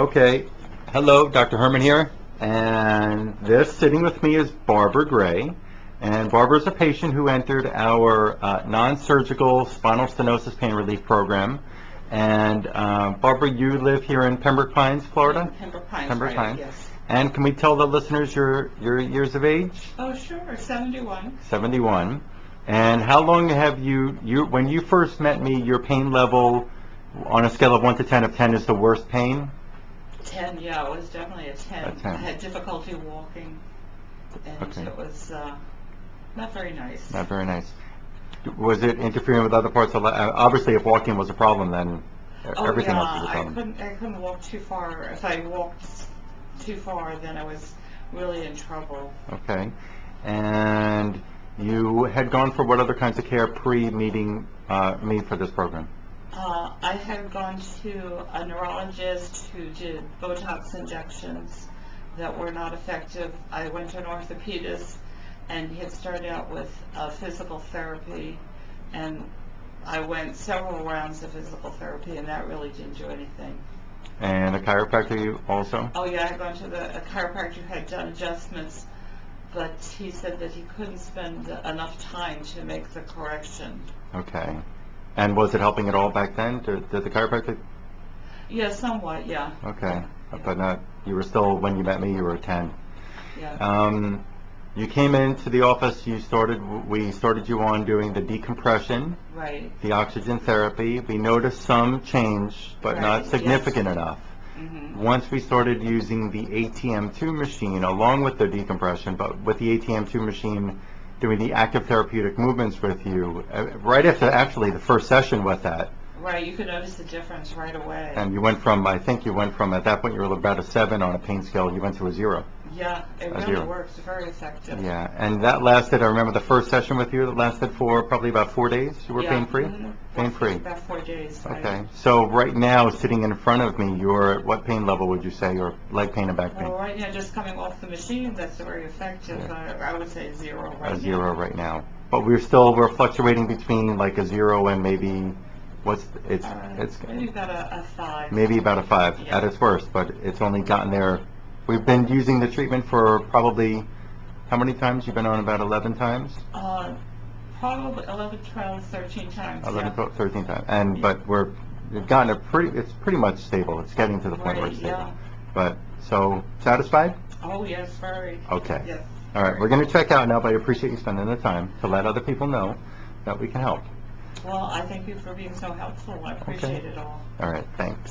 Okay, hello, Dr. Herman here, and this sitting with me is Barbara Gray, and Barbara is a patient who entered our non-surgical spinal stenosis pain relief program. And Barbara, you live here in Pembroke Pines, Florida? Pembroke Pines, Pembroke right, Pines. yes. And can we tell the listeners your years of age? Oh, sure, 71. 71. And how long have when you first met me, your pain level on a scale of 1 to 10, if 10 is the worst pain? 10, yeah, it was definitely a 10. A 10. I had difficulty walking, and Okay. it was not very nice. Not very nice. Was it interfering with other parts of life? Obviously, if walking was a problem, then Oh, everything yeah, else was a problem. I couldn't walk too far. If I walked too far, then I was really in trouble. Okay. And you had gone for what other kinds of care pre-meeting me for this program? I had gone to a neurologist who did Botox injections that were not effective. I went to an orthopedist, and he had started out with physical therapy, and I went several rounds of physical therapy, and that really didn't do anything. And a chiropractor you also? Oh yeah, I had gone to a chiropractor who had done adjustments, but he said that he couldn't spend enough time to make the correction. Okay. And was it helping at all back then? Did the chiropractor? Yeah, somewhat, yeah. Okay. Yeah. But not, you were still, when you met me, you were 10. Yeah. You came into the office, we started you on doing the decompression, Right. the oxygen therapy. We noticed some change, but Right, not significant yes. enough. Mm-hmm. Once we started using the ATM2 machine along with the decompression, but with the ATM2 machine doing the active therapeutic movements with you, right after actually the first session with that, Right, you could notice the difference right away. and I think you went from, at that point you were about a 7 on a pain scale, you went to a 0. Yeah, it really 0. works, very effective. Yeah, and that lasted, I remember the first session with you, that lasted for probably about 4 days? You were Yeah, pain-free? mhm. Pain-free. About 4 days, right. Okay, so right now, sitting in front of me, you're at what pain level would you say, or leg pain and back pain? Well, right now, just coming off the machine, that's very effective. Yeah. I would say 0 right now. A 0 right now. But we're fluctuating between like a 0 and maybe, it's Maybe about a 5. maybe about a 5 Yeah. at its worst, but it's only gotten there. We've been using the treatment for probably, how many times? You've been on about 11 times? Probably 11, 12, 13 times, 11, yeah. 12, 13 times. And, Yeah. but we've gotten it's pretty much stable. It's getting to the point where Right, it's stable. yeah. But, so, satisfied? Oh, yes, very. Okay. Yes. All right, we're going to check out now, but I appreciate you spending the time to let other people know that we can help. Well, I thank you for being so helpful. I appreciate it all. All right, thanks.